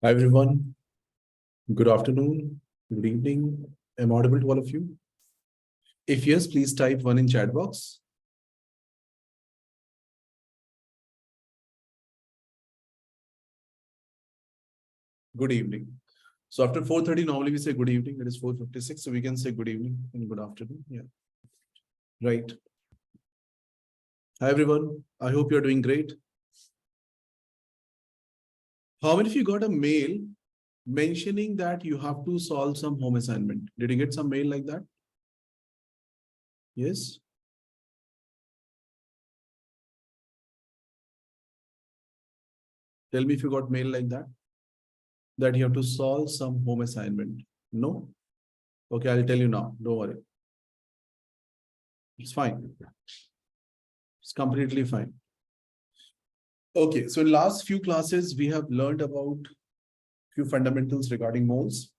Hi everyone, good afternoon, good evening. Am I audible to all of you? If yes, please type 1 in chat box. Good evening. So after 4:30, normally we say good evening. It is 4:56, so we can say good evening and good afternoon. Yeah. Right. Hi everyone. I hope you're doing great. How many of you got a mail mentioning that you have to solve some home assignment? Did you get some mail like that? Yes. Tell me if you got mail like that you have to solve some home assignment. No? Okay, I'll tell you now. Don't worry. It's fine. It's completely fine. Okay, so in last few classes, we have learned about few fundamentals regarding moles.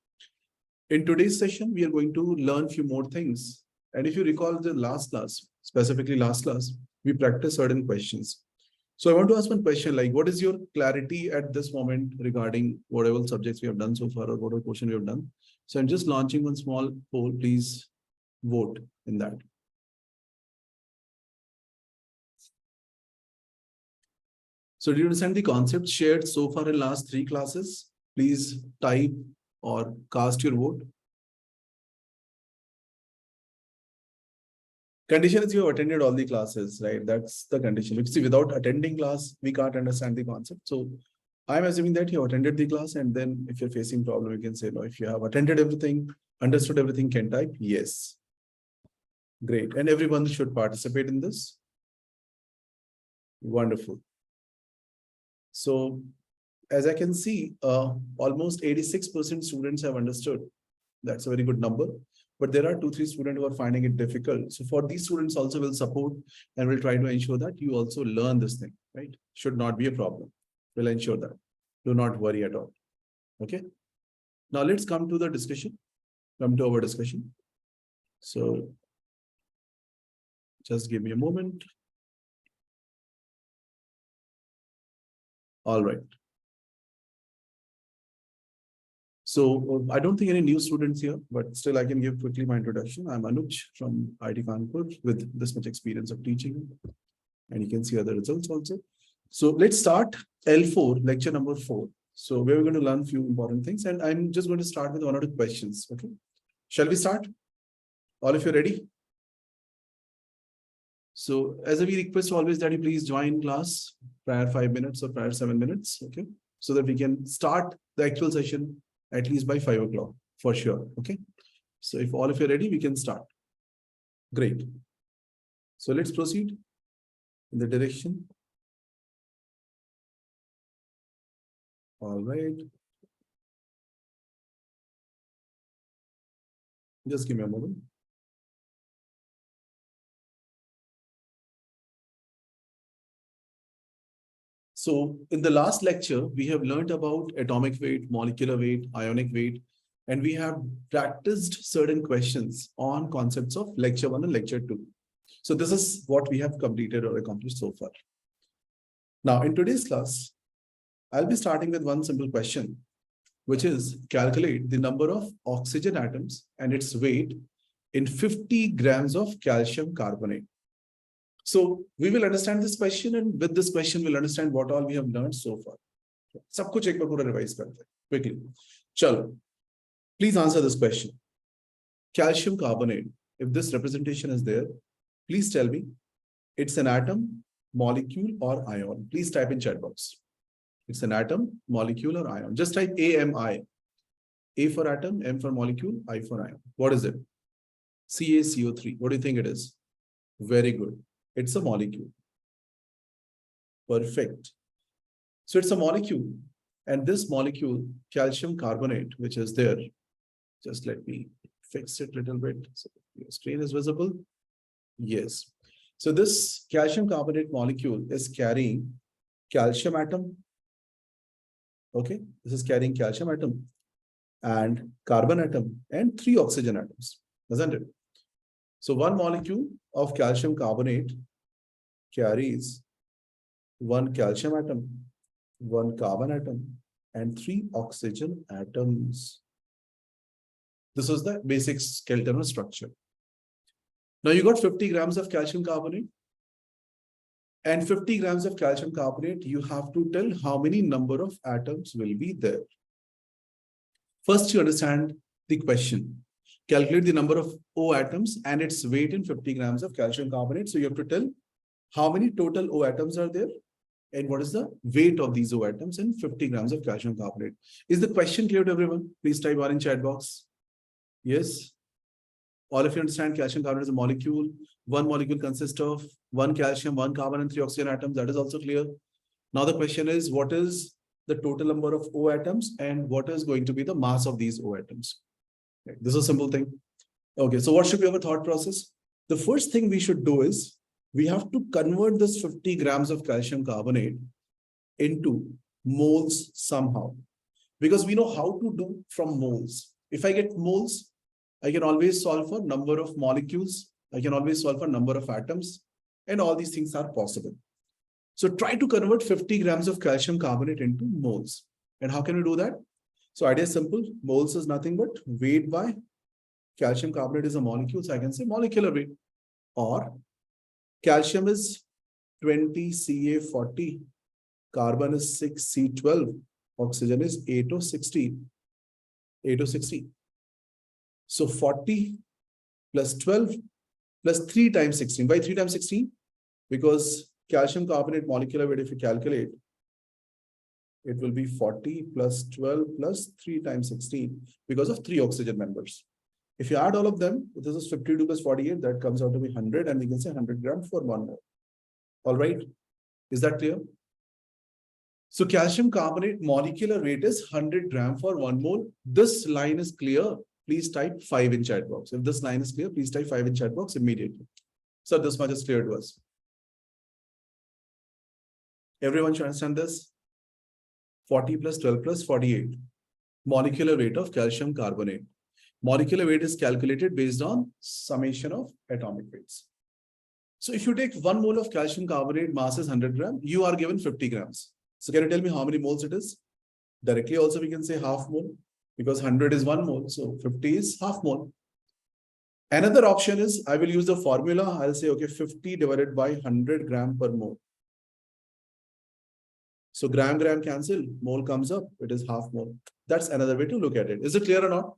In today's session, we are going to learn few more things. And if you recall the last class, specifically last class, we practiced certain questions. So I want to ask one question like, what is your clarity at this moment regarding whatever subjects we have done so far or whatever question we have done? So I'm just launching one small poll, please vote in that. So do you understand the concept shared so far in last 3 classes? Please type or cast your vote. Condition is you have attended all the classes, right? That's the condition. If see, without attending class, we can't understand the concept. So I'm assuming that you attended the class, and then if you're facing problem, you can say no. If you have attended everything, understood everything, can type yes. Great. And everyone should participate in this. Wonderful. So as I can see, almost 86% students have understood. That's a very good number. But there are 2-3 students who are finding it difficult. So for these students also will support and will try to ensure that you also learn this thing, right? Should not be a problem. We'll ensure that. Do not worry at all. Okay. Now let's come to the discussion. Come to our discussion. So just give me a moment. All right. So I don't think any new students here, but still I can give quickly my introduction. I'm Anuj from IIT Kanpur with this much experience of teaching, and you can see other results also. So let's start L4, lecture number 4. So we're going to learn a few important things, and I'm just going to start with 1 or 2 questions. Okay, shall we start? All of you ready? So as we request always that you please join class prior 5 minutes or prior 7 minutes. Okay, so that we can start the actual session at least by 5 o'clock for sure. Okay, so if all of you are ready, we can start. Great. So let's proceed in the direction. All right. Just give me a moment. So in the last lecture, we have learned about atomic weight, molecular weight, ionic weight, and we have practiced certain questions on concepts of lecture 1 and lecture 2. So this is what we have completed or accomplished so far. Now in today's class, I'll be starting with one simple question, which is calculate the number of oxygen atoms and its weight in 50 grams of calcium carbonate. So we will understand this question, and with this question, we'll understand what all we have learned so far. सब कुछ एक बार पूरा revise करते हैं quickly. चलो, please answer this question. Calcium carbonate, if this representation is there, please tell me it's an atom, molecule, or ion. Please type in chat box. It's an atom, molecule, or ion. Just type AMI. A for atom, M for molecule, I for ion. What is it? CaCO3. What do you think it is? Very good. It's a molecule. Perfect. So it's a molecule. And this molecule, calcium carbonate, which is there, just let me fix it a little bit. So your screen is visible. Yes. So this calcium carbonate molecule is carrying calcium atom. Okay. This is carrying calcium atom and carbon atom and 3 oxygen atoms, isn't it? So one molecule of calcium carbonate carries 1 calcium atom, 1 carbon atom, and 3 oxygen atoms. This was the basic skeletal structure. Now you got 50 grams of calcium carbonate. And 50 grams of calcium carbonate, you have to tell how many number of atoms will be there. First, you understand the question. Calculate the number of O atoms and its weight in 50 grams of calcium carbonate. So you have to tell how many total O atoms are there and what is the weight of these O atoms in 50 grams of calcium carbonate. Is the question clear to everyone? Please type 1 in chat box. Yes. All of you understand calcium carbonate is a molecule. One molecule consists of 1 calcium, 1 carbon, and 3 oxygen atoms. That is also clear. Now the question is, what is the total number of O atoms and what is going to be the mass of these O atoms? Okay, this is a simple thing. Okay, so what should be our thought process? The first thing we should do is we have to convert this 50 grams of calcium carbonate into moles somehow, because we know how to do from moles. If I get moles, I can always solve for number of molecules. I can always solve for number of atoms, and all these things are possible. So try to convert 50 grams of calcium carbonate into moles. And how can we do that? So idea is simple. Moles is nothing but weight by calcium carbonate is a molecule. So I can say molecular weight, or calcium is 20 Ca40, carbon is 6 C12, oxygen is 8O16. 8O16. So 40 plus 12 plus 3 times 16. Why 3 times 16? Because calcium carbonate molecular weight, if you calculate, it will be 40 plus 12 plus 3 times 16 because of 3 oxygen members. If you add all of them, this is 52 plus 48, that comes out to be 100, and we can say 100 grams for 1 mole. All right. Is that clear? So calcium carbonate molecular weight is 100 grams for 1 mole. This line is clear. Please type 5 in chat box. If this line is clear, please type 5 in chat box immediately. So this much is clear to us. Everyone should understand this. 40 plus 12 plus 48. Molecular weight of calcium carbonate. Molecular weight is calculated based on summation of atomic weights. So if you take 1 mole of calcium carbonate, mass is 100 grams, you are given 50 grams. So can you tell me how many moles it is? Directly also we can say half mole, because 100 is 1 mole. So 50 is half mole. Another option is I will use the formula. I'll say, okay, 50 divided by 100 gram per mole. So gram cancel, mole comes up, it is half mole. That's another way to look at it. Is it clear or not?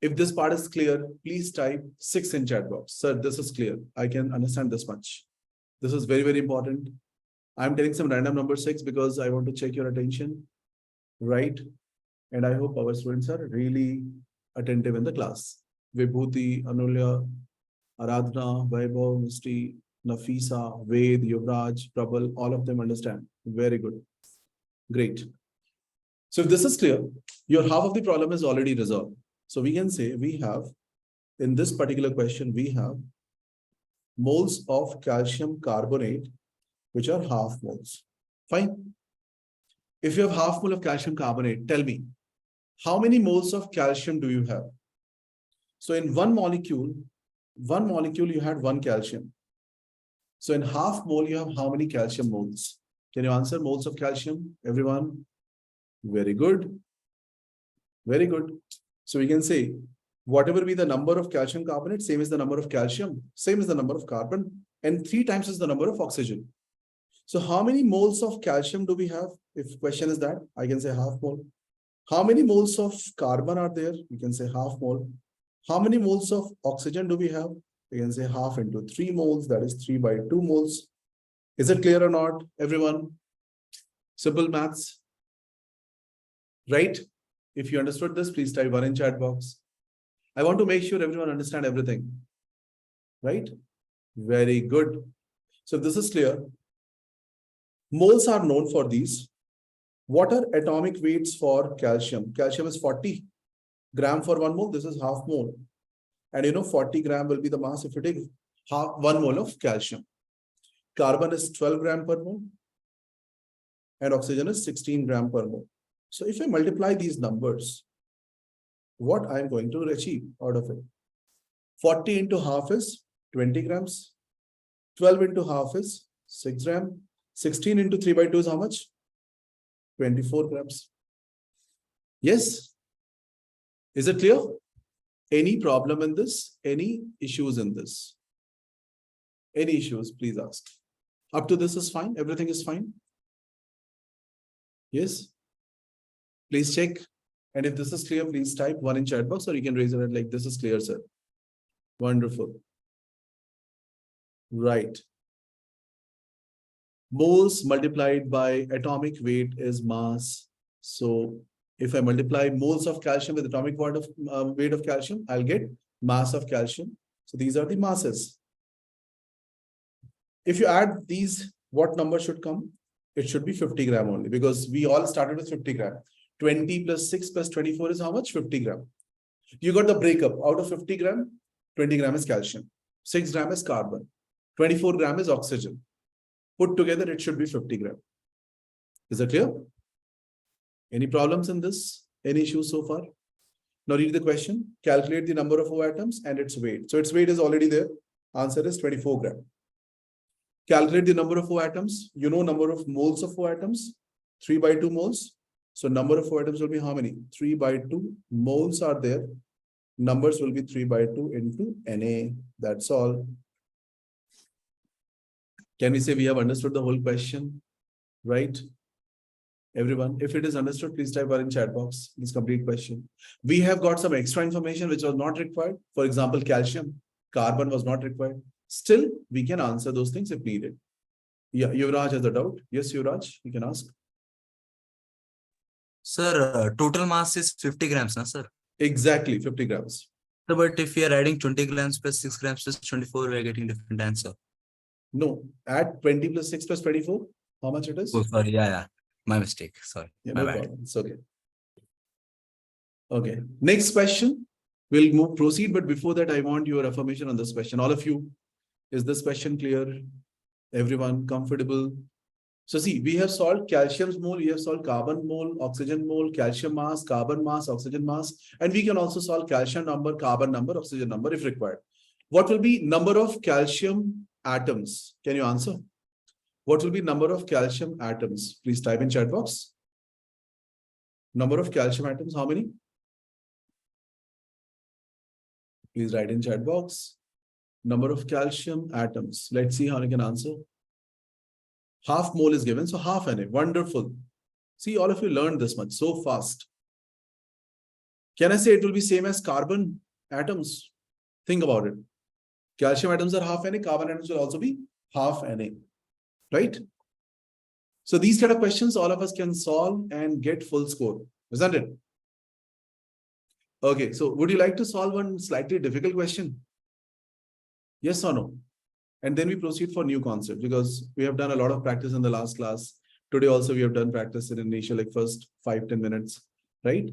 If this part is clear, please type 6 in chat box. Sir, this is clear. I can understand this much. This is very, very important. I'm telling some random number 6 because I want to check your attention. Right? And I hope our students are really attentive in the class. Vibhuti, Anulya, Aradhana, Vaibhav, Misty, Nafisa, Ved, Yuvraj, Prabal, all of them understand. Very good. Great. So if this is clear, your half of the problem is already resolved. So we can say we have, in this particular question, we have moles of calcium carbonate, which are half moles. Fine. If you have half mole of calcium carbonate, tell me, how many moles of calcium do you have? So in one molecule you had 1 calcium. So in half mole, you have how many calcium moles? Can you answer moles of calcium? Everyone? Very good. Very good. So we can say, whatever be the number of calcium carbonate, same is the number of calcium, same is the number of carbon, and 3 times is the number of oxygen. So how many moles of calcium do we have? If question is that, I can say half mole. How many moles of carbon are there? We can say half mole. How many moles of oxygen do we have? We can say half into 3 moles, that is 3 by 2 moles. Is it clear or not, everyone? Simple maths. Right? If you understood this, please type 1 in chat box. I want to make sure everyone understand everything. Right? Very good. So if this is clear, moles are known for these. What are atomic weights for calcium? Calcium is 40 gram for 1 mole. This is half mole. And you know, 40 gram will be the mass if you take 1 mole of calcium. Carbon is 12 gram per mole. And oxygen is 16 gram per mole. So if I multiply these numbers, what I'm going to achieve out of it? 40 into half is 20 grams. 12 into half is 6 gram. 16 into 3 by 2 is how much? 24 grams. Yes? Is it clear? Any problem in this? Any issues in this? Any issues, please ask. Up to this is fine. Everything is fine. Yes? Please check. And if this is clear, please type 1 in chat box, or you can raise your hand like this is clear, sir. Wonderful. Right. Moles multiplied by atomic weight is mass. So if I multiply moles of calcium with atomic weight of calcium, I'll get mass of calcium. So these are the masses. If you add these, what number should come? It should be 50 gram only, because we all started with 50 gram. 20 plus 6 plus 24 is how much? 50 gram. You got the breakup. Out of 50 gram, 20 gram is calcium. 6 gram is carbon. 24 gram is oxygen. Put together, it should be 50 gram. Is that clear? Any problems in this? Any issues so far? Now read the question. Calculate the number of O atoms and its weight. So its weight is already there. Answer is 24 gram. Calculate the number of O atoms. You know number of moles of O atoms. 3 by 2 moles. So number of O atoms will be how many? 3 by 2 moles are there. Numbers will be 3 by 2 into Na. That's all. Can we say we have understood the whole question? Right? Everyone, if it is understood, please type in chat box. This complete question. We have got some extra information which was not required. For example, calcium, carbon was not required. Still, we can answer those things if needed. Yeah, Yuvraj has a doubt. Yes, Yuvraj, you can ask. Sir, total mass is 50 grams, na, sir? Exactly, 50 grams. So, but if we are adding 20 grams plus 6 grams plus 24, we are getting different answer. No, add 20 plus 6 plus 24. How much it is? Oh, sorry. Yeah. My mistake. Sorry. Yeah, my no bad. problem. It's okay. Okay. Next question. We'll proceed, but before that, I want your affirmation on this question. All of you, is this question clear? Everyone comfortable? So see, we have solved calcium's mole, we have solved carbon mole, oxygen mole, calcium mass, carbon mass, oxygen mass, and we can also solve calcium number, carbon number, oxygen number if required. What will be number of calcium atoms? Can you answer? What will be number of calcium atoms? Please type in chat box. Number of calcium atoms, how many? Please write in chat box. Number of calcium atoms. Let's see how you can answer. Half mole is given, so half Na. Wonderful. See, all of you learned this much so fast. Can I say it will be same as carbon atoms? Think about it. Calcium atoms are half Na, carbon atoms will also be half Na. Right? So these kind of questions all of us can solve and get full score, isn't it? Okay, so would you like to solve one slightly difficult question? Yes or no? And then we proceed for new concept, because we have done a lot of practice in the last class. Today also we have done practice in initial, like first 5-10 minutes, right?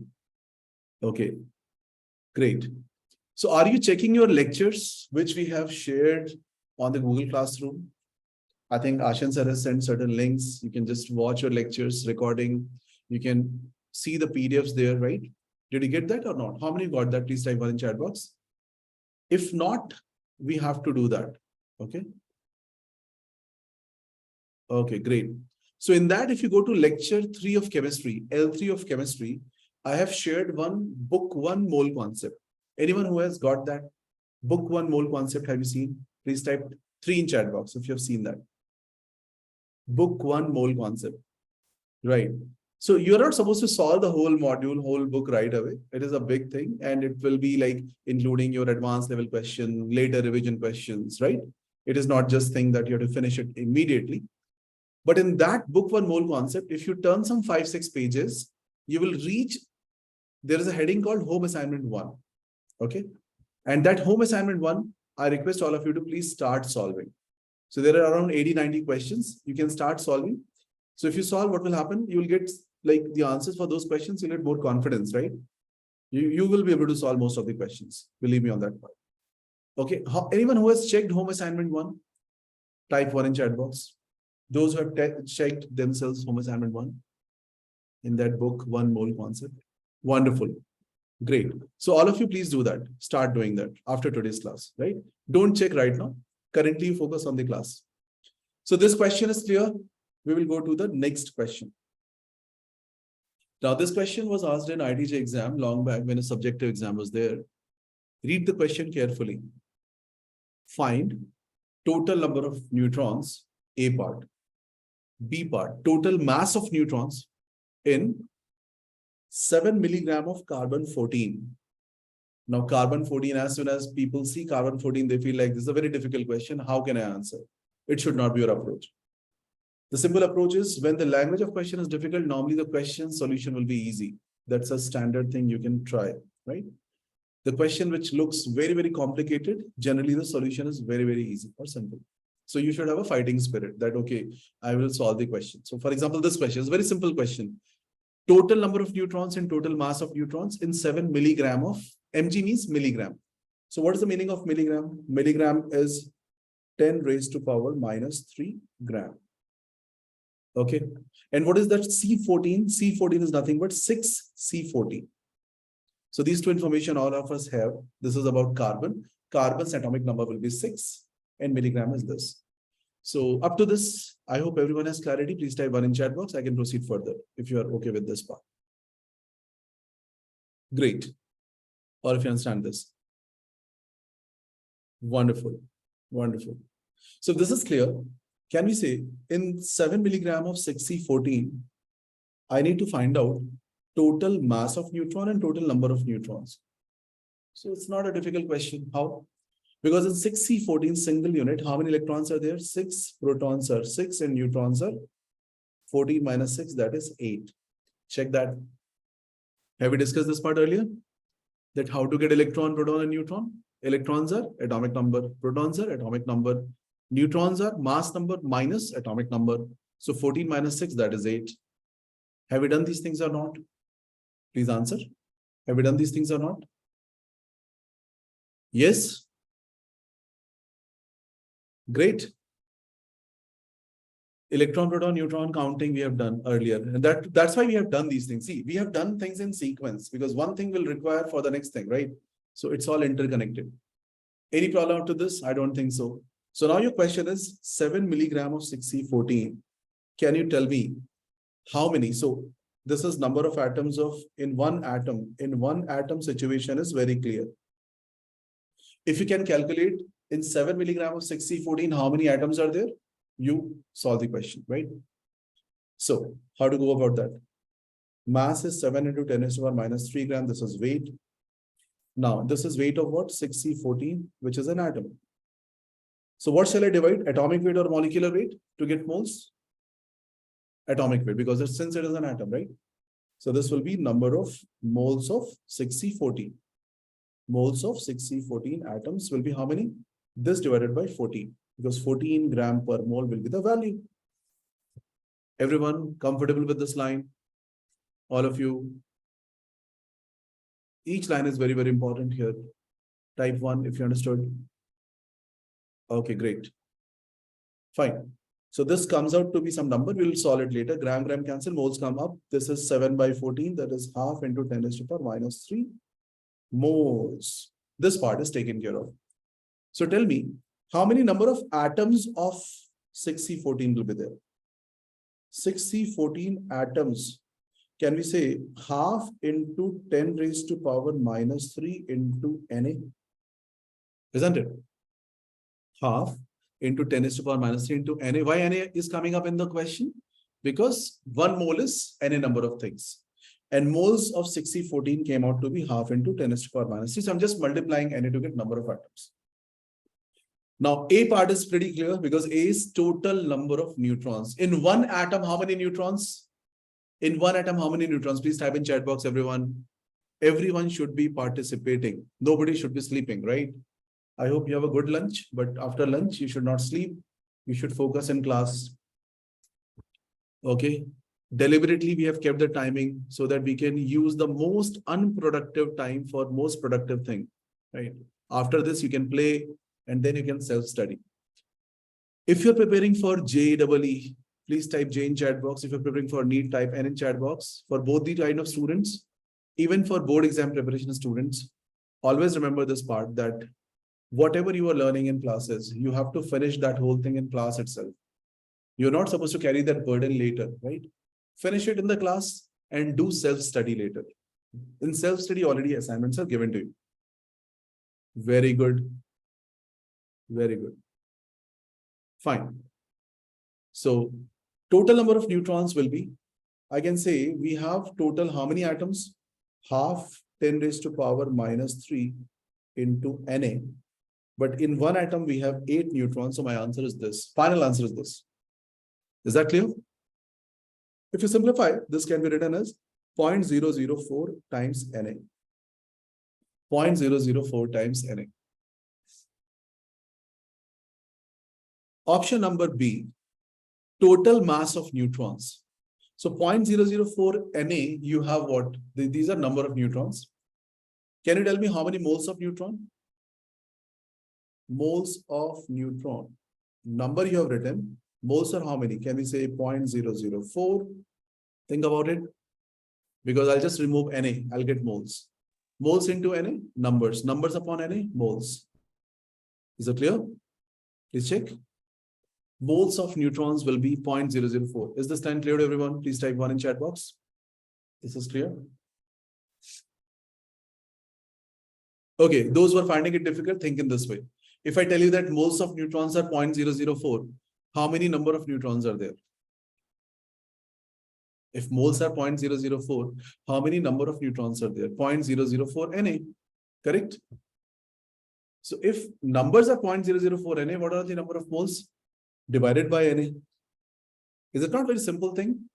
Okay, great. So are you checking your lectures, which we have shared on the Google Classroom? I think Ashan sir has sent certain links. You can just watch your lectures recording. You can see the PDFs there, right? Did you get that or not? How many got that? Please type one in chat box. If not, we have to do that. Okay. Okay, great. So in that, if you go to lecture 3 of chemistry, L3 of chemistry, I have shared one book 1 mole concept. Anyone who has got that book 1 mole concept, have you seen? Please type 3 in chat box if you have seen that. Book 1 mole concept. Right. So you're not supposed to solve the whole module, whole book right away. It is a big thing, and it will be like including your advanced level question, later revision questions, right? It is not just thing that you have to finish it immediately. But in that book 1 mole concept, if you turn some 5-6 pages, you will reach, there is a heading called home assignment 1. Okay. And that home assignment 1, I request all of you to please start solving. So there are around 80-90 questions. You can start solving. So if you solve, what will happen? You will get like the answers for those questions. You'll get more confidence, right? You will be able to solve most of the questions. Believe me on that part. Okay. Anyone who has checked home assignment 1, type 1 in chat box. Those who have checked themselves home assignment 1 in that book 1 mole concept. Wonderful. Great. So all of you, please do that. Start doing that after today's class, right? Don't check right now. Currently, you focus on the class. So this question is clear. We will go to the next question. Now, this question was asked in ITJ exam long back when a subjective exam was there. Read the question carefully. Find total number of neutrons, A part. B part, total mass of neutrons in 7 milligram of carbon-14. Now, carbon-14, as soon as people see carbon-14, they feel like this is a very difficult question. How can I answer? It should not be your approach. The simple approach is when the language of question is difficult, normally the question solution will be easy. That's a standard thing you can try, right? The question which looks very, very complicated, generally the solution is very, very easy or simple. So you should have a fighting spirit that, okay, I will solve the question. So for example, this question is a very simple question. Total number of neutrons and total mass of neutrons in 7 milligram of mg means milligram. So what is the meaning of milligram? Milligram is 10 raised to power minus 3 gram. Okay. And what is that C14? C14 is nothing but 6 C14. So these two information all of us have. This is about carbon. Carbon's atomic number will be 6 and milligram is this. So up to this, I hope everyone has clarity. Please type 1 in chat box. I can proceed further if you are okay with this part. Great. Or if you understand this. Wonderful. Wonderful. So if this is clear, can we say in 7 milligram of 6C14, I need to find out total mass of neutron and total number of neutrons. So it's not a difficult question. How? Because in 6C14 single unit, how many electrons are there? 6 protons are 6 and neutrons are 14 minus 6, that is 8. Check that. Have we discussed this part earlier? That how to get electron, proton, and neutron? Electrons are atomic number, protons are atomic number, neutrons are mass number minus atomic number. So 14 minus 6, that is 8. Have we done these things or not? Please answer. Have we done these things or not? Yes. Great. Electron, proton, neutron counting we have done earlier. And that's why we have done these things. See, we have done things in sequence because one thing will require for the next thing, right? So it's all interconnected. Any problem to this? I don't think so. So now your question is 7 milligram of 6C14. Can you tell me how many? So this is number of atoms of in one atom situation is very clear. If you can calculate in 7 milligram of 6C14, how many atoms are there? You solve the question, right? So how to go about that? Mass is 7 into 10 raised to the power minus 3 gram. This is weight. Now, this is weight of what? 6C14, which is an atom. So what shall I divide? Atomic weight or molecular weight to get moles? Atomic weight, because since it is an atom, right? So this will be number of moles of 6C14. Moles of 6C14 atoms will be how many? This divided by 14, because 14 gram per mole will be the value. Everyone comfortable with this line? All of you? Each line is very, very important here. Type 1 if you understood. Okay, great. Fine. So this comes out to be some number. We'll solve it later. Gram cancel. Moles come up. This is 7 by 14. That is half into 10 raised to the power minus 3 moles. This part is taken care of. So tell me, how many number of atoms of 6C14 will be there? 6C14 atoms. Can we say half into 10 raised to power minus 3 into Na? Isn't it? Half into 10 raised to power minus 3 into Na. Why Na is coming up in the question? Because 1 mole is any number of things. And moles of 6C14 came out to be half into 10 raised to power minus 3. So I'm just multiplying Na to get number of atoms. Now, A part is pretty clear because A is total number of neutrons. In one atom, how many neutrons? In one atom, how many neutrons? Please type in chat box, everyone. Everyone should be participating. Nobody should be sleeping, right? I hope you have a good lunch, but after lunch, you should not sleep. You should focus in class. Okay. Deliberately, we have kept the timing so that we can use the most unproductive time for most productive thing, right? After this, you can play and then you can self-study. If you're preparing for JEE, please type J in chat box. If you're preparing for NEET, type N in chat box. For both the kind of students, even for board exam preparation students, always remember this part that whatever you are learning in classes, you have to finish that whole thing in class itself. You're not supposed to carry that burden later, right? Finish it in the class. and do self-study later. In self-study, already assignments are given to you. Very good. Very good. Fine. So total number of neutrons will be, I can say we have total how many atoms? Half 10 raised to power minus 3 into Na. But in one atom, we have 8 neutrons. So my answer is this. Final answer is this. Is that clear? If you simplify, this can be written as 0.004 times Na. 0.004 times Na. Option number B, total mass of neutrons. So 0.004 Na, you have what? These are number of neutrons. Can you tell me how many moles of neutron? Moles of neutron. Number you have written. Moles are how many? Can we say 0.004? Think about it. Because I'll just remove Na. I'll get moles. Moles into Na, numbers. Numbers upon Na, moles. Is it clear? Please check. Moles of neutrons will be 0.004. Is this line clear to everyone? Please type 1 in chat box. This is clear. Okay, those who are finding it difficult, think in this way. If I tell you that moles of neutrons are 0.004, how many number of neutrons are there? If moles are 0.004, how many number of neutrons are there? 0.004 Na, correct? So if numbers are 0.004 Na, what are the number of moles? Divided by Na. Is it not very simple thing?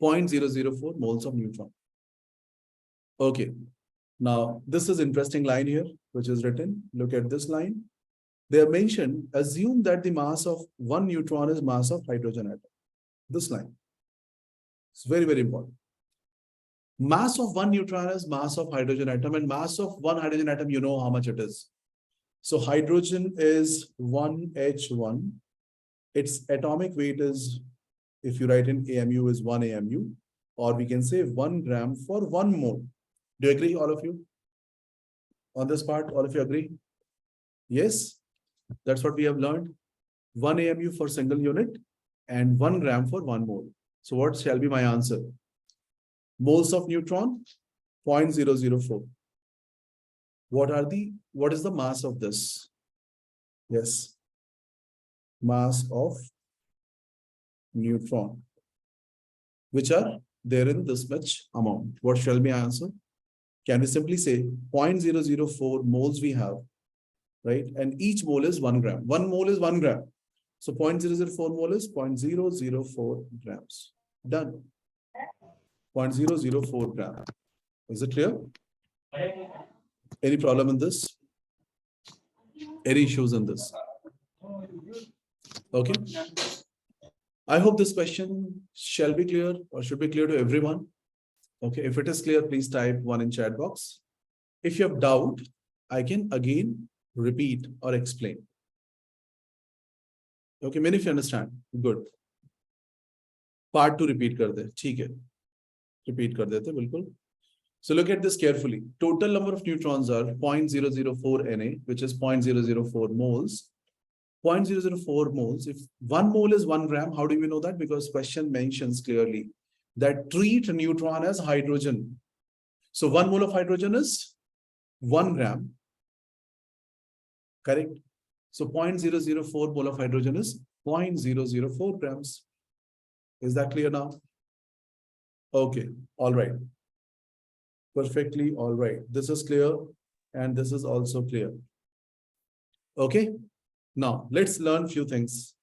0.004 moles of neutron. Okay. Now, this is interesting line here, which is written. Look at this line. They have mentioned, assume that the mass of one neutron is mass of hydrogen atom. This line. It's very, very important. Mass of one neutron is mass of hydrogen atom, and mass of one hydrogen atom, you know how much it is. So hydrogen is 1H1. Its atomic weight is, if you write in AMU, is 1 AMU, or we can say 1 gram for 1 mole. Do you agree, all of you? On this part, all of you agree? Yes, that's what we have learned. 1 AMU for single unit and 1 gram for 1 mole. So what shall be my answer? Moles of neutron, 0.004. What is the mass of this? Yes. Mass of neutron, which are there in this much amount. What shall be my answer? Can we simply say 0.004 moles we have, right? And each mole is 1 gram. 1 mole is 1 gram. So 0.004 mole is 0.004 grams. Done. 0.004 gram. Is it clear? Any problem in this? Any issues in this? Okay. I hope this question shall be clear or should be clear to everyone. Okay. If it is clear, please type 1 in chat box. If you have doubt, I can again repeat or explain. Okay. Many of you understand. Good. Part 2 repeat kar de. ठीक है. Repeat kar dete, bilkul. So look at this carefully. Total number of neutrons are 0.004 Na, which is 0.004 moles. 0.004 moles. If 1 mole is 1 gram, how do we know that? Because question mentions clearly that treat neutron as hydrogen. So 1 mole of hydrogen is 1 gram. Correct? So 0.004 mole of hydrogen is 0.004 grams. Is that clear now? Okay. All right. Perfectly all right. This is clear and this is also clear. Okay. Now let's learn few things.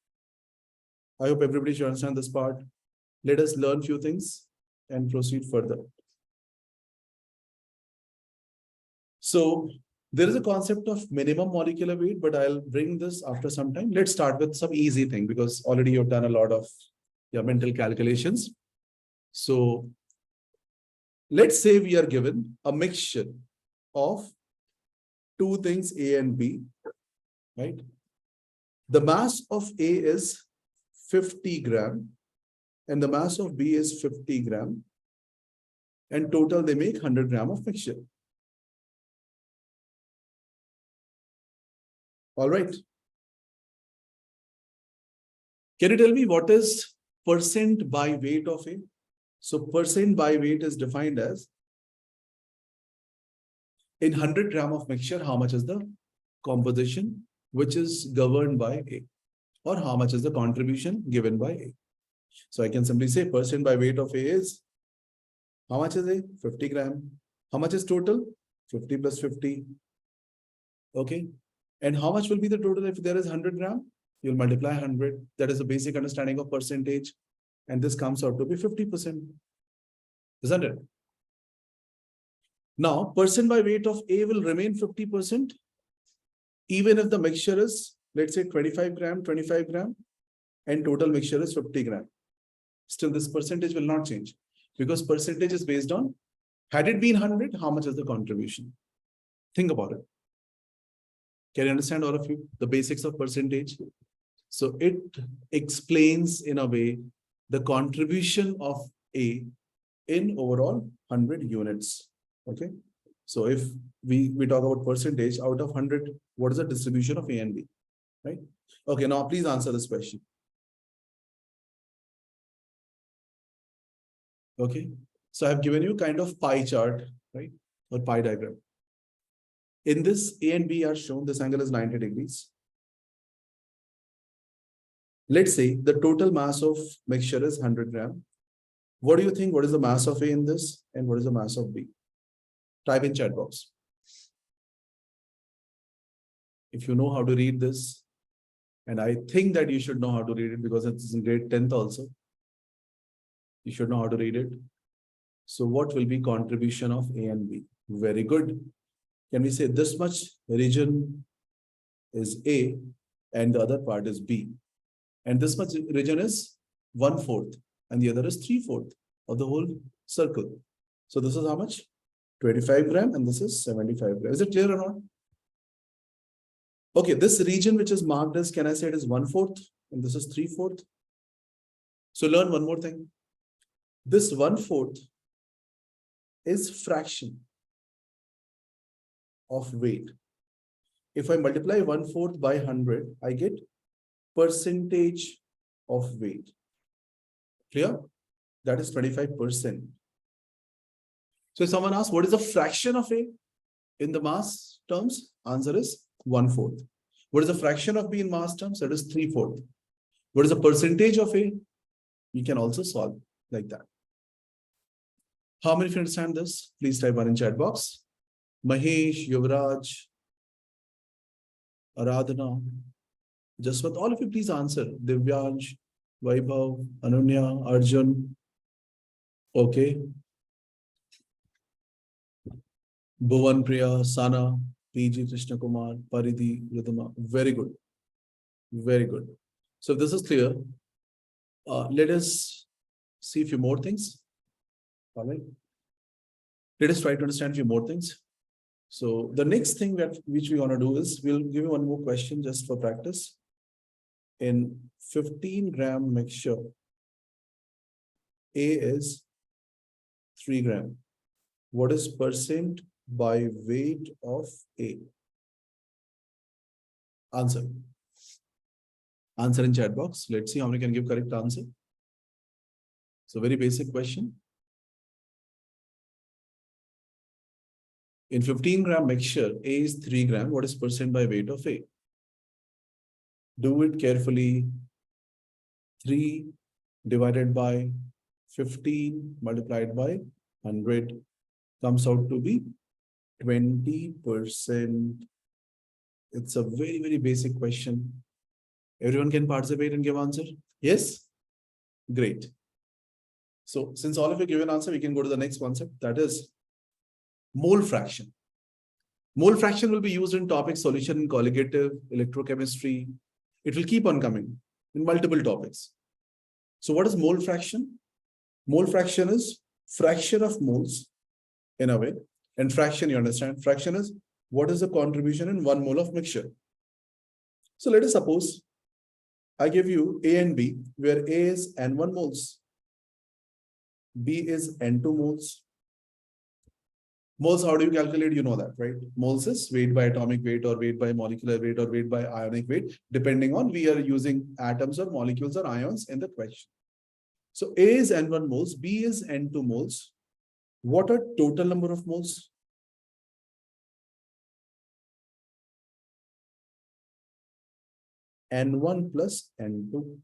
I hope everybody should understand this part. Let us learn few things and proceed further. So there is a concept of minimum molecular weight, but I'll bring this after some time. Let's start with some easy thing because already you've done a lot of your mental calculations. So let's say we are given a mixture of two things, A and B, right? The mass of A is 50 gram and the mass of B is 50 gram. And total they make 100 gram of mixture. All right. Can you tell me what is percent by weight of A? So percent by weight is defined as in 100 gram of mixture, how much is the composition which is governed by A, or how much is the contribution given by A. So I can simply say percent by weight of A is, how much is A? 50 gram. How much is total? 50 plus 50. Okay. And how much will be the total if there is 100 gram? You'll multiply 100. That is the basic understanding of percentage. And this comes out to be 50%. Isn't it? Now, percent by weight of A will remain 50%, even if the mixture is, let's say 25 gram, and total mixture is 50 gram. Still, this percentage will not change because percentage is based on, had it been 100, how much is the contribution? Think about it. Can you understand, all of you, the basics of percentage? So it explains in a way the contribution of A in overall 100 units. Okay. So if we talk about percentage out of 100, what is the distribution of A and B? Right. Okay. Now please answer this question. Okay. So I've given you kind of pie chart, right? Or pie diagram. In this, A and B are shown. This angle is 90 degrees. Let's say the total mass of mixture is 100 gram. What do you think? What is the mass of A in this? And what is the mass of B? Type in chat box. If you know how to read this, and I think that you should know how to read it because it's in grade 10th also. You should know how to read it. So what will be contribution of A and B? Very good. Can we say this much region is A and the other part is B? And this much region is 1/4 and the other is 3/4 of the whole circle. So this is how much? 25 gram and this is 75 gram. Is it clear or not? Okay, this region which is marked as, can I say it is 1/4 and this is 3/4? So learn one more thing. This 1/4 is fraction of weight. If I multiply 1/4 by 100, I get percentage of weight. Clear? That is 25%. So if someone asks, what is the fraction of A in the mass terms? Answer is 1/4. What is the fraction of B in mass terms? That is 3/4. What is the percentage of A? You can also solve like that. How many of you understand this? Please type one in chat box. Mahesh, Yuvraj, Aradhana, Jaswat, all of you please answer. Divyansh, Vaibhav, Anunya, Arjun. Okay. Bhuvan Priya, Sana, PG Krishna Kumar, Paridhi, Ridhima. Very good. Very good. So if this is clear, let us see a few more things. All right. Let us try to understand a few more things. So the next thing which we want to do is we'll give you one more question just for practice. In 15 gram mixture, A is 3 gram. What is percent by weight of A? Answer. Answer in chat box. Let's see how many can give correct answer. So very basic question. In 15 gram mixture, A is 3 gram. What is percent by weight of A? Do it carefully. 3 divided by 15 multiplied by 100 comes out to be 20%. It's a very, very basic question. Everyone can participate and give answer? Yes? Great. So since all of you give an answer, we can go to the next concept. That is mole fraction. Mole fraction will be used in topic solution in colligative, electrochemistry. It will keep on coming in multiple topics. So what is mole fraction? Mole fraction is fraction of moles in a way. And fraction, you understand, fraction is what is the contribution in 1 mole of mixture. So let us suppose I give you A and B, where A is N1 moles, B is N2 moles. Moles, how do you calculate? You know that, right? Moles is weight by atomic weight or weight by molecular weight or weight by ionic weight, depending on we are using atoms or molecules or ions in the question. So A is N1 moles, B is N2 moles. What are total number of moles? N1 plus N2.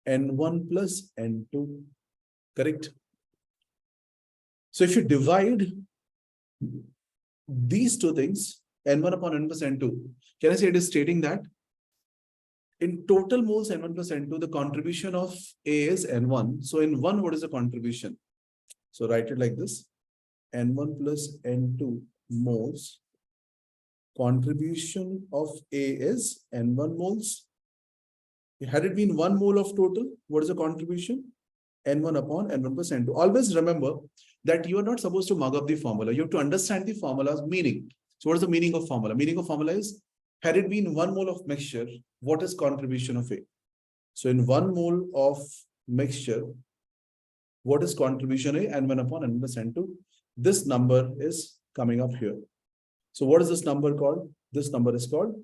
N1 plus N2. Correct? So if you divide these two things, N1 upon N plus N2, can I say it is stating that in total moles N1 plus N2, the contribution of A is N1. So in 1, what is the contribution? So write it like this. N1 plus N2 moles. Contribution of A is N1 moles. Had it been 1 mole of total, what is the contribution? N1 upon N1 plus N2. Always remember that you are not supposed to mug up the formula. You have to understand the formula's meaning. So what is the meaning of formula? Meaning of formula is, had it been 1 mole of mixture, what is contribution of A? So in 1 mole of mixture, what is contribution A? N1 upon N1 plus N2. This number is coming up here. So what is this number called? This number is called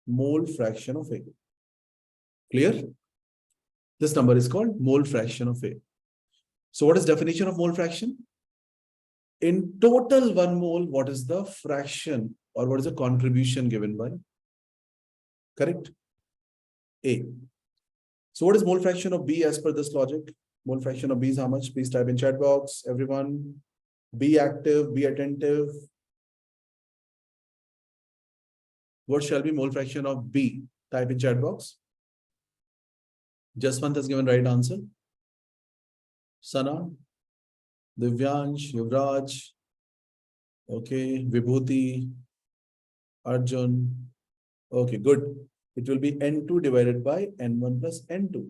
mole fraction of A. Clear? This number is called mole fraction of A. So what is definition of mole fraction? In total 1 mole, what is the fraction or what is the contribution given by? Correct? A. So what is mole fraction of B as per this logic? Mole fraction of B is how much? Please type in chat box. Everyone, be active, be attentive. What shall be mole fraction of B? Type in chat box. Jaswant has given right answer. Sana, Divyansh, Yuvraj, okay, Vibhuti, Arjun. Okay, good. It will be N2 divided by N1 plus N2.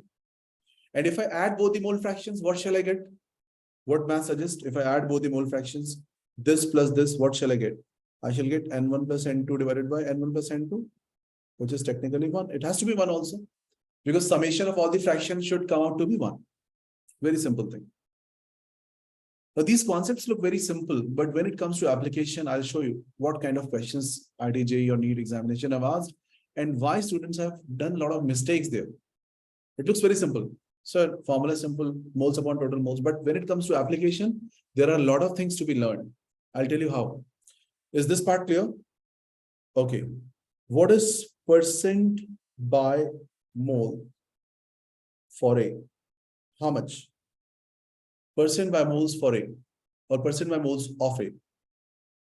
And if I add both the mole fractions, what shall I get? What math suggests? If I add both the mole fractions, this plus this, what shall I get? I shall get N1 plus N2 divided by N1 plus N2, which is technically 1. It has to be 1 also, because summation of all the fractions should come out to be 1. Very simple thing. Now, these concepts look very simple, but when it comes to application, I'll show you what kind of questions IIT, JEE or NEET examination have asked and why students have done a lot of mistakes there. It looks very simple. So formula is simple, moles upon total moles. But when it comes to application, there are a lot of things to be learned. I'll tell you how. Is this part clear? Okay. What is percent by mole for A? How much? Percent by moles for A or percent by moles of A.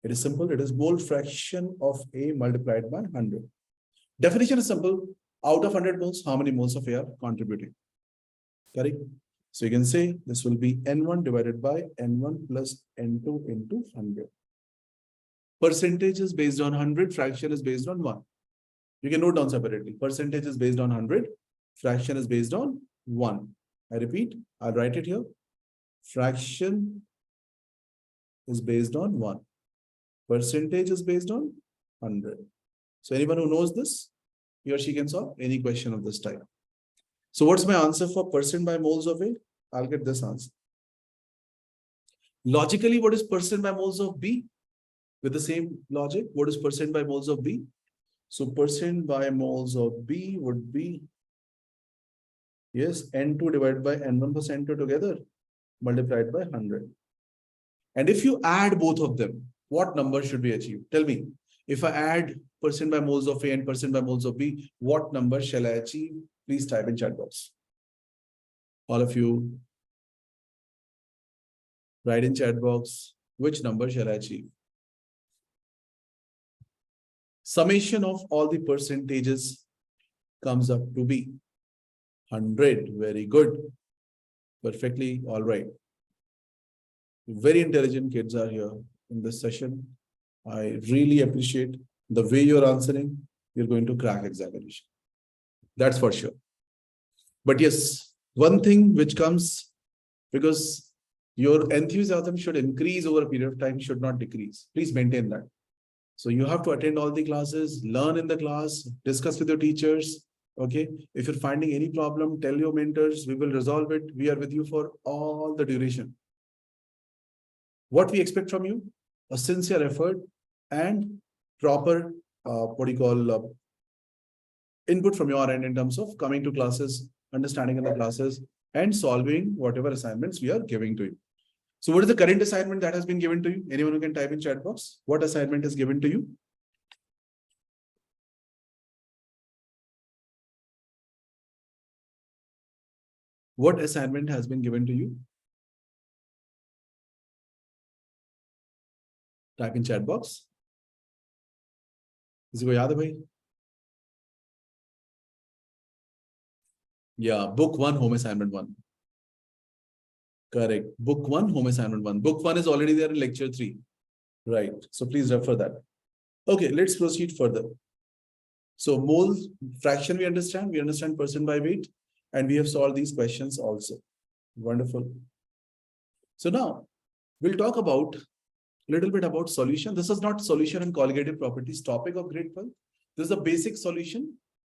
It is simple. It is mole fraction of A multiplied by 100. Definition is simple. Out of 100 moles, how many moles of A are contributing? Correct? So you can say this will be N1 divided by N1 plus N2 into 100. Percentage is based on 100. Fraction is based on 1. You can note down separately. Percentage is based on 100. Fraction is based on 1. I repeat. I'll write it here. Fraction is based on 1. Percentage is based on 100. So anyone who knows this, he or she can solve any question of this type. So what's my answer for percent by moles of A? I'll get this answer. Logically, what is percent by moles of B? With the same logic, what is percent by moles of B? So percent by moles of B would be, yes, N2 divided by N1 plus N2 together, multiplied by 100. And if you add both of them, what number should we achieve? Tell me, if I add percent by moles of A and percent by moles of B, what number shall I achieve? Please type in chat box. All of you, write in chat box, which number shall I achieve? Summation of all the percentages comes up to be 100. Very good. Perfectly all right. Very intelligent kids are here in this session. I really appreciate the way you're answering. You're going to crack examination. That's for sure. But yes, one thing which comes, because your enthusiasm should increase over a period of time, should not decrease. Please maintain that. So you have to attend all the classes, learn in the class, discuss with your teachers. Okay. If you're finding any problem, tell your mentors, we will resolve it. We are with you for all the duration. What we expect from you? A sincere effort and proper, input from your end in terms of coming to classes, understanding in the classes, and solving whatever assignments we are giving to you. So what is the current assignment that has been given to you? Anyone who can type in chat box? What assignment is given to you? What assignment has been given to you? Type in chat box. किसी को याद है भाई? Yeah, book 1, home assignment 1. Correct. Book 1, home assignment 1. Book 1 is already there in lecture 3. Right. So please refer that. Okay, let's proceed further. So mole fraction we understand percent by weight, and we have solved these questions also. Wonderful. So now we'll talk about a little bit about solution. This is not solution and colligative properties topic of grade 12. This is a basic solution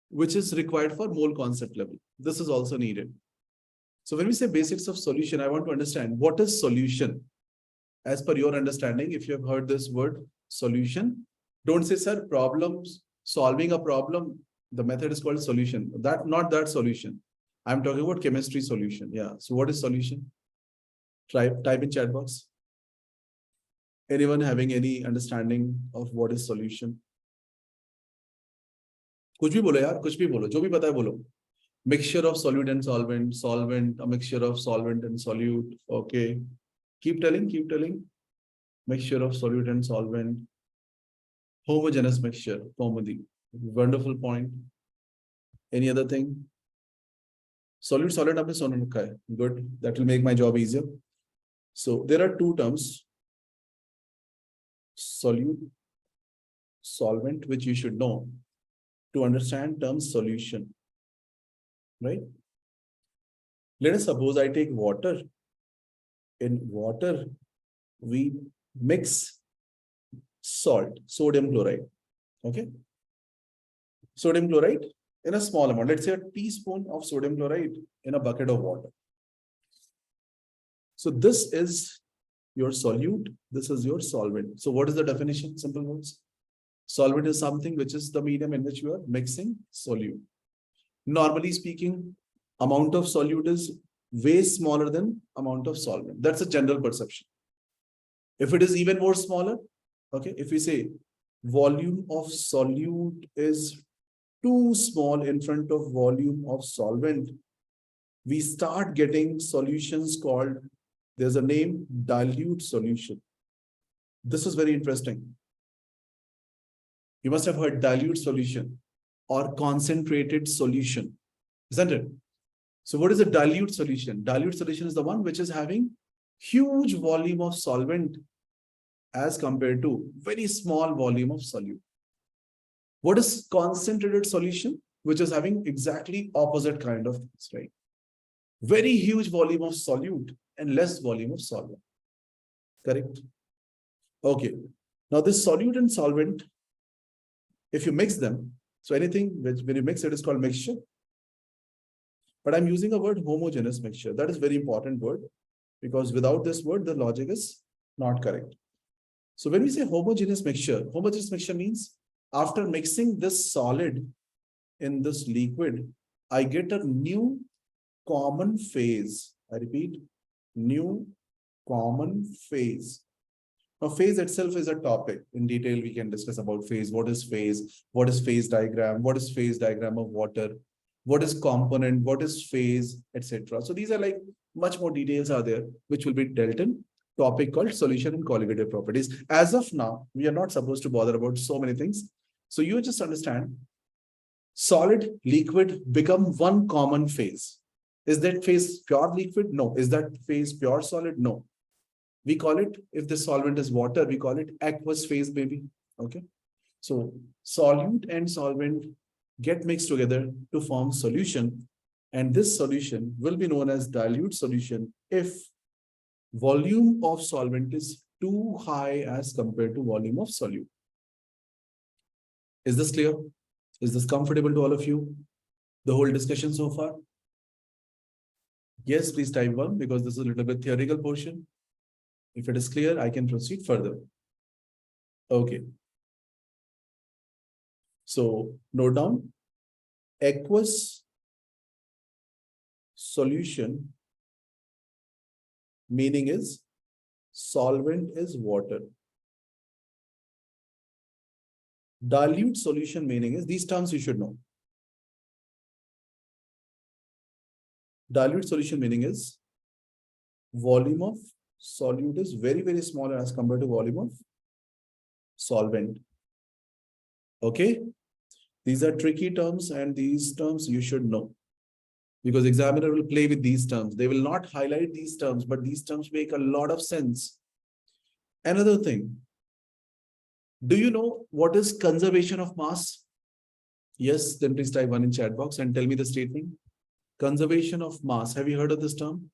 which is required for mole concept level. This is also needed. So when we say basics of solution, I want to understand what is solution. As per your understanding, if you have heard this word solution, don't say, sir, problems, solving a problem, the method is called solution. Not that solution. I'm talking about chemistry solution. Yeah. So what is solution? Type in chat box. Anyone having any understanding of what is solution? कुछ भी बोलो यार, कुछ भी बोलो, जो भी पता है बोलो. Mixture of solute and solvent, a mixture of solvent and solute. Okay. Keep telling. Mixture of solute and solvent. Homogeneous mixture, homody. Wonderful point. Any other thing? Solute, solid, आपने सुन रखा है. Good. That will make my job easier. So there are two terms. Solute, solvent, which you should know to understand term solution. Right? Let us suppose I take water. In water, we mix salt, sodium chloride. Okay. Sodium chloride in a small amount. Let's say a teaspoon of sodium chloride in a bucket of water. So this is your solute. This is your solvent. So what is the definition? Simple words. Solvent is something which is the medium in which you are mixing solute. Normally speaking, amount of solute is way smaller than amount of solvent. That's a general perception. If it is even more smaller, okay, if we say volume of solute is too small in front of volume of solvent, we start getting solutions called, there's a name, dilute solution. This is very interesting. You must have heard dilute solution or concentrated solution, isn't it? So what is a dilute solution? Dilute solution is the one which is having huge volume of solvent as compared to very small volume of solute. What is concentrated solution? Which is having exactly opposite kind of things, right? Very huge volume of solute and less volume of solvent. Correct? Okay. Now this solute and solvent, if you mix them, so anything which when you mix it is called mixture. But I'm using a word homogeneous mixture. That is very important word because without this word, the logic is not correct. So when we say homogeneous mixture means after mixing this solid in this liquid, I get a new common phase. I repeat, new common phase. Now, phase itself is a topic. In detail, we can discuss about phase. What is phase? What is phase diagram? What is phase diagram of water? What is component? What is phase, etc. So these are like much more details are there, which will be dealt in topic called solution and colligative properties. As of now, we are not supposed to bother about so many things. So you just understand solid, liquid become one common phase. Is that phase pure liquid? No. Is that phase pure solid? No. We call it, if the solvent is water, we call it aqueous phase maybe. Okay. So solute and solvent get mixed together to form solution. And this solution will be known as dilute solution if volume of solvent is too high as compared to volume of solute. Is this clear? Is this comfortable to all of you? The whole discussion so far? Yes, please type 1 because this is a little bit theoretical portion. If it is clear, I can proceed further. Okay. So note down. aqueous solution, meaning is solvent is water. Dilute solution meaning is, these terms you should know. Dilute solution meaning is volume of solute is very, very small as compared to volume of solvent. Okay. These are tricky terms, and these terms you should know, because examiner will play with these terms. They will not highlight these terms, but these terms make a lot of sense. Another thing, do you know what is conservation of mass? Yes, then please type 1 in chat box and tell me the statement. Conservation of mass. Have you heard of this term?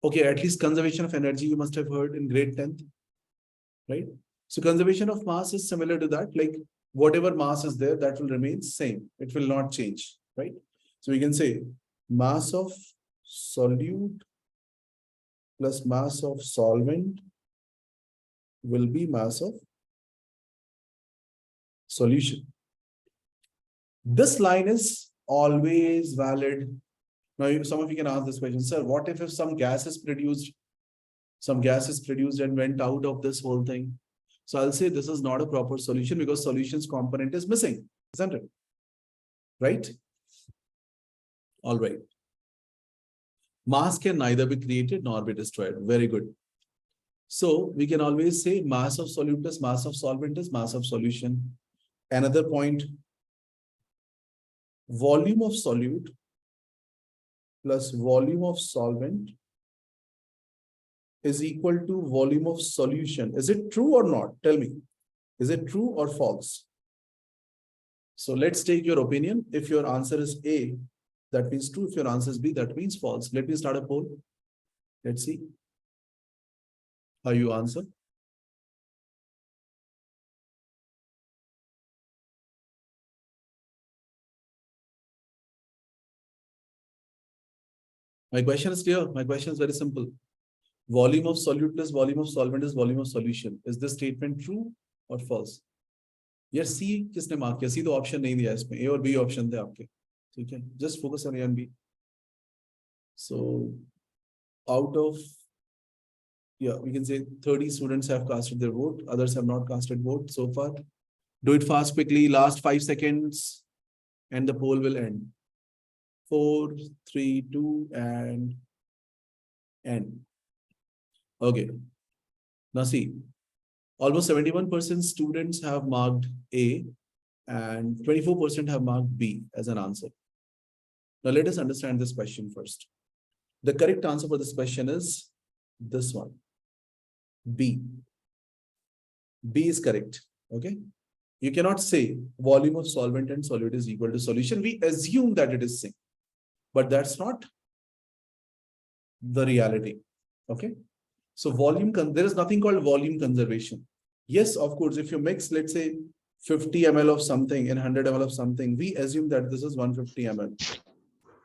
Okay, at least conservation of energy you must have heard in grade 10th, right? So conservation of mass is similar to that, like whatever mass is there, that will remain same. It will not change, right? So we can say mass of solute plus mass of solvent will be mass of solution. This line is always valid. Now, some of you can ask this question, sir, what if some gas is produced? Some gas is produced and went out of this whole thing. So I'll say this is not a proper solution because solutions component is missing, isn't it? Right? All right. Mass can neither be created nor be destroyed. Very good. So we can always say mass of solute plus mass of solvent is mass of solution. Another point, volume of solute plus volume of solvent is equal to volume of solution. Is it true or not? Tell me. Is it true or false? So let's take your opinion. If your answer is A, that means true. If your answer is B, that means false. Let me start a poll. Let's see how you answer. My question is clear. My question is very simple. Volume of solute plus volume of solvent is volume of solution. Is this statement true or false? Yes, C किसने mark किया? C तो option नहीं दिया इसमें. A और B option थे आपके. ठीक है. Just focus on A and B. So out of, yeah, we can say 30 students have casted their vote. Others have not casted vote so far. Do it fast, quickly. Last 5 seconds, and the poll will end. 4, 3, 2, and end. Okay. Now see, almost 71% students have marked A and 24% have marked B as an answer. Now let us understand this question first. The correct answer for this question is this one, B. B is correct. Okay. You cannot say volume of solvent and solute is equal to solution. We assume that it is same, but that's not the reality. Okay. So volume, there is nothing called volume conservation. Yes, of course, if you mix, let's say 50 ml of something and 100 ml of something, we assume that this is 150 ml,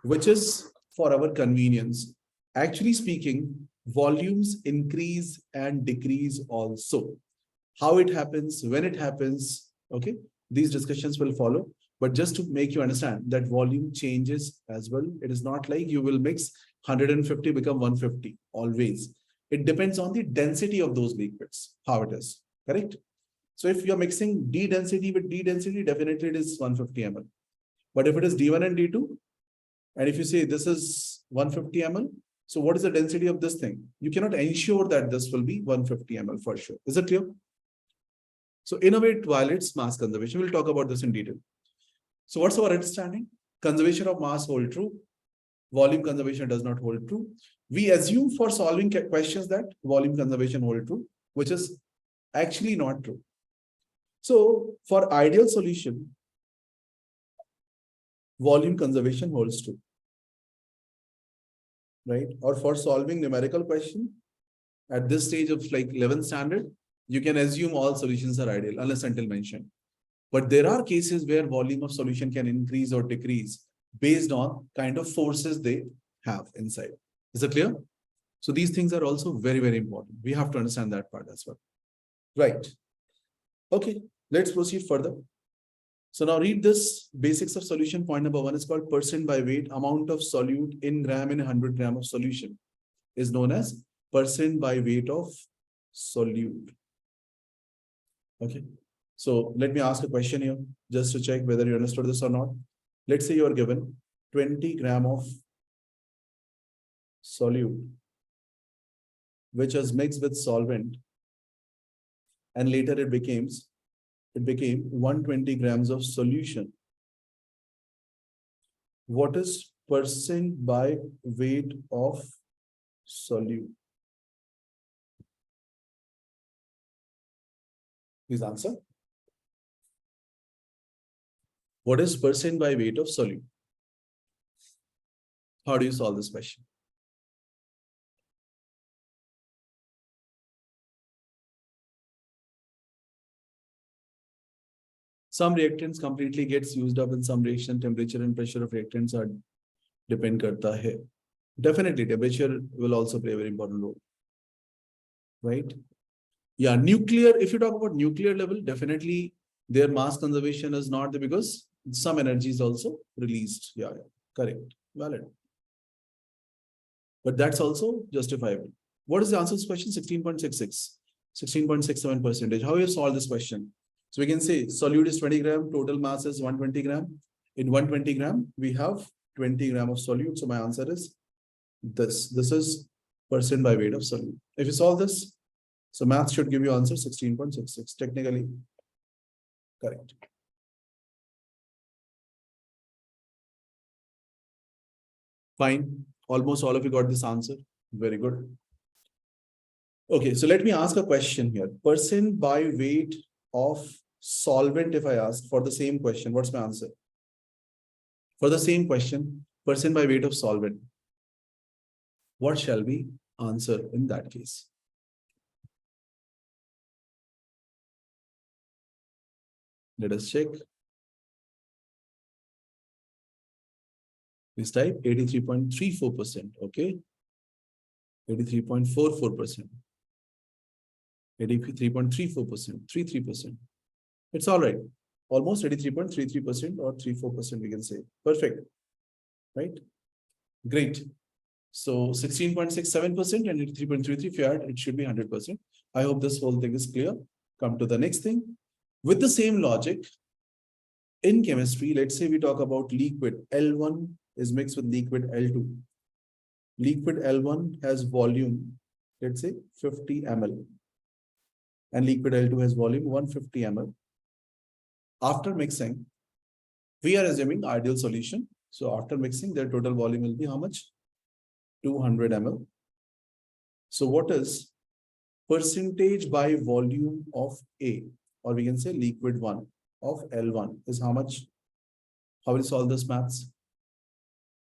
which is for our convenience. Actually speaking, volumes increase and decrease also. How it happens, when it happens, okay, these discussions will follow. But just to make you understand that volume changes as well. It is not like you will mix 150 become 150 always. It depends on the density of those liquids, how it is, correct? So if you're mixing D density with D density, definitely it is 150 ml. But if it is D1 and D2, and if you say this is 150 ml, so what is the density of this thing? You cannot ensure that this will be 150 ml for sure. Is it clear? So in a way, it violates mass conservation. We'll talk about this in detail. So what's our understanding? Conservation of mass hold true. Volume conservation does not hold true. We assume for solving questions that volume conservation hold true, which is actually not true. So for ideal solution, volume conservation holds true, right? Or for solving numerical question at this stage of like 11th standard, you can assume all solutions are ideal unless until mentioned. But there are cases where volume of solution can increase or decrease based on kind of forces they have inside. Is it clear? So these things are also very, very important. We have to understand that part as well. Right. Okay, let's proceed further. So now read this basics of solution. Point number 1 is called percent by weight. Amount of solute in gram in 100 gram of solution is known as percent by weight of solute. Okay. So let me ask a question here just to check whether you understood this or not. Let's say you are given 20 gram of solute, which is mixed with solvent, and later it became 120 grams of solution. What is percent by weight of solute? Please answer. What is percent by weight of solute? How do you solve this question? Some reactants completely gets used up in some reaction. Temperature and pressure of reactants are depend karta hai. Definitely, temperature will also play a very important role. Right? Yeah, nuclear, if you talk about nuclear level, definitely their mass conservation is not there because some energy is also released. Yeah, correct. Valid. But that's also justifiable. What is the answer to this question? 16.66. 16.67%. How you solve this question? So we can say solute is 20 gram, total mass is 120 gram. In 120 gram, we have 20 gram of solute. So my answer is this. This is percent by weight of solute. If you solve this, so math should give you answer 16.66. Technically correct. Fine. Almost all of you got this answer. Very good. Okay, so let me ask a question here. Percent by weight of solvent, if I ask for the same question, what's my answer? For the same question, percent by weight of solvent, what shall we answer in that case? Let us check. Please type 83.34%. Okay. 83.44%. 83.34%. 33%. It's all right. Almost 83.33% or 34% we can say. Perfect. Right? Great. So 16.67% and 83.33, if you add, it should be 100%. I hope this whole thing is clear. Come to the next thing. With the same logic, in chemistry, let's say we talk about liquid. L1 is mixed with liquid L2. Liquid L1 has volume, let's say 50 ml. And liquid L2 has volume 150 ml. After mixing, we are assuming ideal solution. So after mixing, their total volume will be how much? 200 ml. So what is percentage by volume of A? Or we can say liquid 1 of L1 is how much? How will you solve this maths?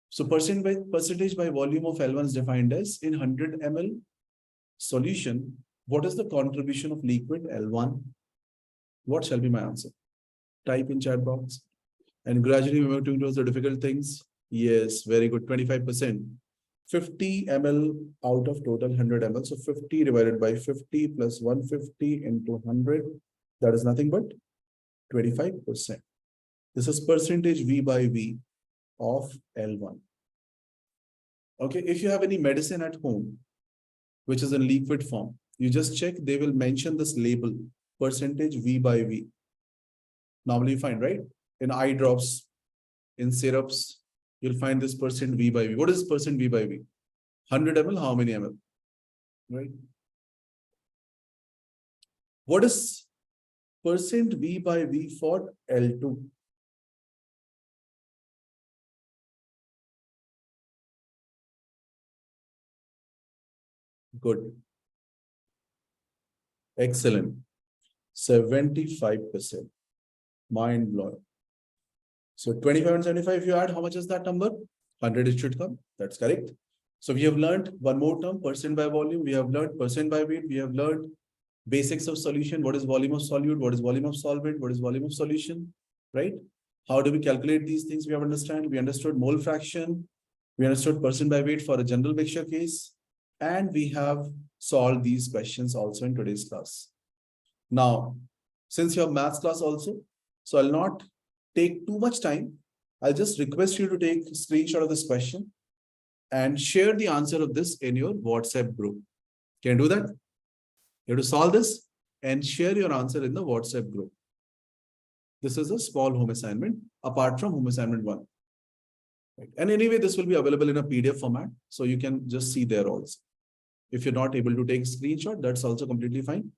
So percentage by volume of L1 is defined as in 100 ml solution. What is the contribution of liquid L1? What shall be my answer? Type in chat box. And gradually we move towards the difficult things. Yes, very good. 25%. 50 ml out of total 100 ml. So 50 divided by 50 plus 150 into 100. That is nothing but 25%. This is percentage V by V of L1. Okay, if you have any medicine at home, which is in liquid form, you just check, they will mention this label, percentage V by V. Normally you find, right? In eye drops, in syrups, you'll find this percent V by V. What is percent V by V? 100 ml, how many ml? Right? What is percent V by V for L2? Good. Excellent. 75%. Mind blowing. So 25 and 75, if you add, how much is that number? 100 it should come. That's correct. So we have learned one more term, percent by volume. We have learned percent by weight. We have learned basics of solution. What is volume of solute? What is volume of solvent? What is volume of solution? Right? How do we calculate these things? We have understood. We understood mole fraction. We understood percent by weight for a general mixture case. And we have solved these questions also in today's class. Now, since you have maths class also, so I'll not take too much time, I'll just request you to take a screenshot of this question and share the answer of this in your WhatsApp group. Can you do that? You have to solve this and share your answer in the WhatsApp group. This is a small home assignment apart from home assignment 1. Right. And anyway, this will be available in a PDF format, so you can just see there also. If you're not able to take a screenshot, that's also completely fine.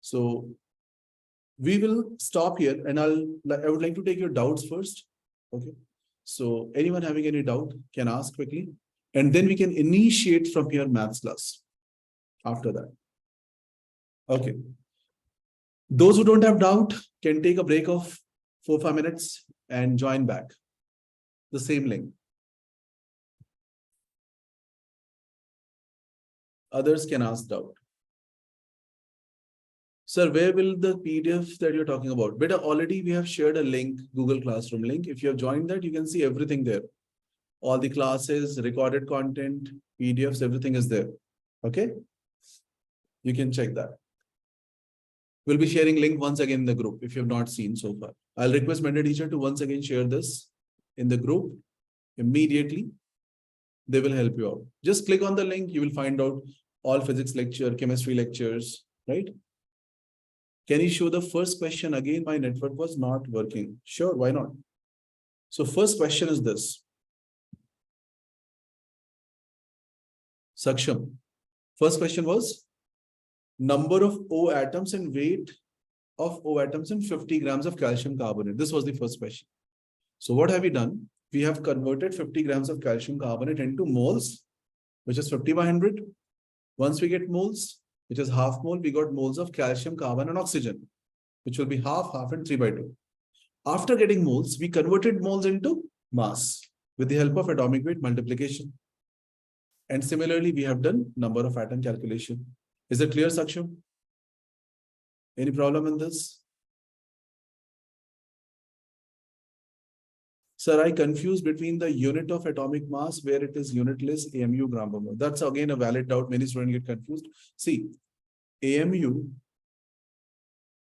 So we will stop here, and I would like to take your doubts first. Okay. So anyone having any doubt can ask quickly, and then we can initiate from here maths class after that. Okay. Those who don't have doubt can take a break of 4-5 minutes and join back. The same link. Others can ask doubt. Sir, where will the PDF that you're talking about? Beta, already we have shared a link, Google Classroom link. If you have joined that, you can see everything there. All the classes, recorded content, PDFs, everything is there. Okay? You can check that. We'll be sharing link once again in the group if you have not seen so far. I'll request mentor teacher to once again share this in the group immediately. They will help you out. Just click on the link. You will find out all physics lecture, chemistry lectures, right? Can you show the first question again? My network was not working. Sure, why not? So first question is this. Saksham. First question was number of O atoms and weight of O atoms in 50 grams of calcium carbonate. This was the first question. So what have we done? We have converted 50 grams of calcium carbonate into moles, which is 50 by 100. Once we get moles, which is half mole, we got moles of calcium, carbon, and oxygen, which will be half, and 3 by 2. After getting moles, we converted moles into mass with the help of atomic weight multiplication. And similarly, we have done number of atom calculation. Is it clear, Saksham? Any problem in this? Sir, I confused between the unit of atomic mass where it is unitless AMU gram per mole. That's again a valid doubt. Many students get confused. See, AMU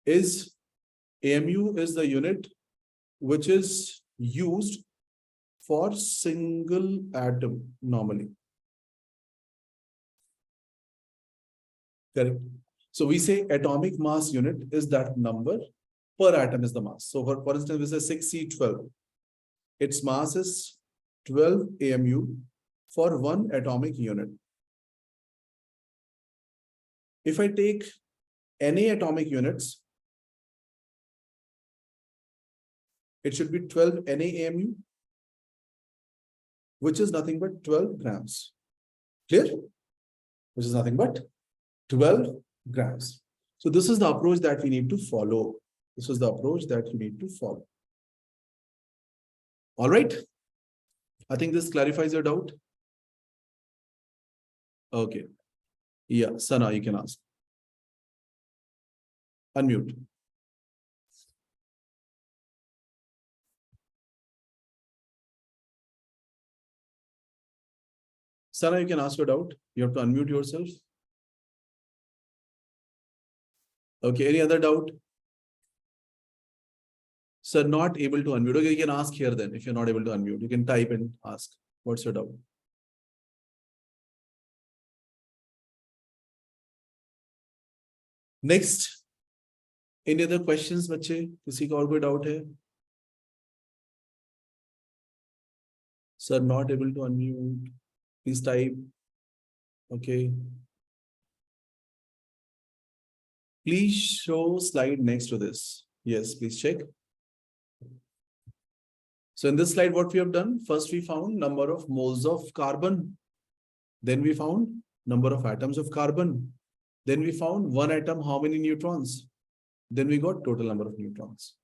is the unit which is used for single atom normally. Correct. So we say atomic mass unit is that number per atom is the mass. So for instance, we say 6C12. Its mass is 12 AMU for 1 atomic unit. If I take any atomic units, it should be 12 NaAMU, which is nothing but 12 grams. Clear? Which is nothing but 12 grams. So this is the approach that we need to follow. This is the approach that you need to follow. All right. I think this clarifies your doubt. Okay. Yeah, Sana, you can ask. Unmute. Sana, you can ask your doubt. You have to unmute yourself. Okay, any other doubt? Sir, not able to unmute. Okay, you can ask here then. If you're not able to unmute, you can type and ask. What's your doubt? Next. Any other questions, बच्चे? किसी का और कोई doubt है? Sir, not able to unmute. Please type. Okay. Please show slide next to this. Yes, please check. So in this slide, what we have done, first we found number of moles of carbon. Then we found number of atoms of carbon. Then we found one atom, how many neutrons. Then we got total number of neutrons.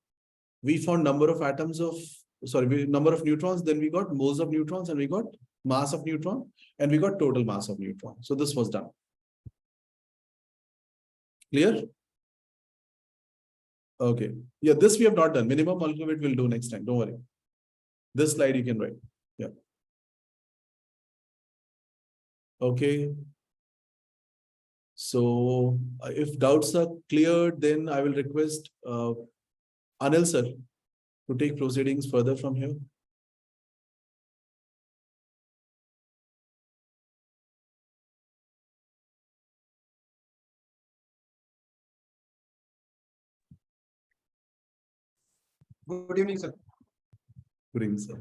We found number of atoms of, number of neutrons. Then we got moles of neutrons and we got mass of neutron and we got total mass of neutron. So this was done. Clear? Okay. Yeah, this we have not done. Minimum molecular weight we'll do next time. Don't worry. This slide you can write. Yeah. Okay. So if doubts are cleared, then I will request Anil sir. to take proceedings further from here? Good evening, sir. Good evening, sir.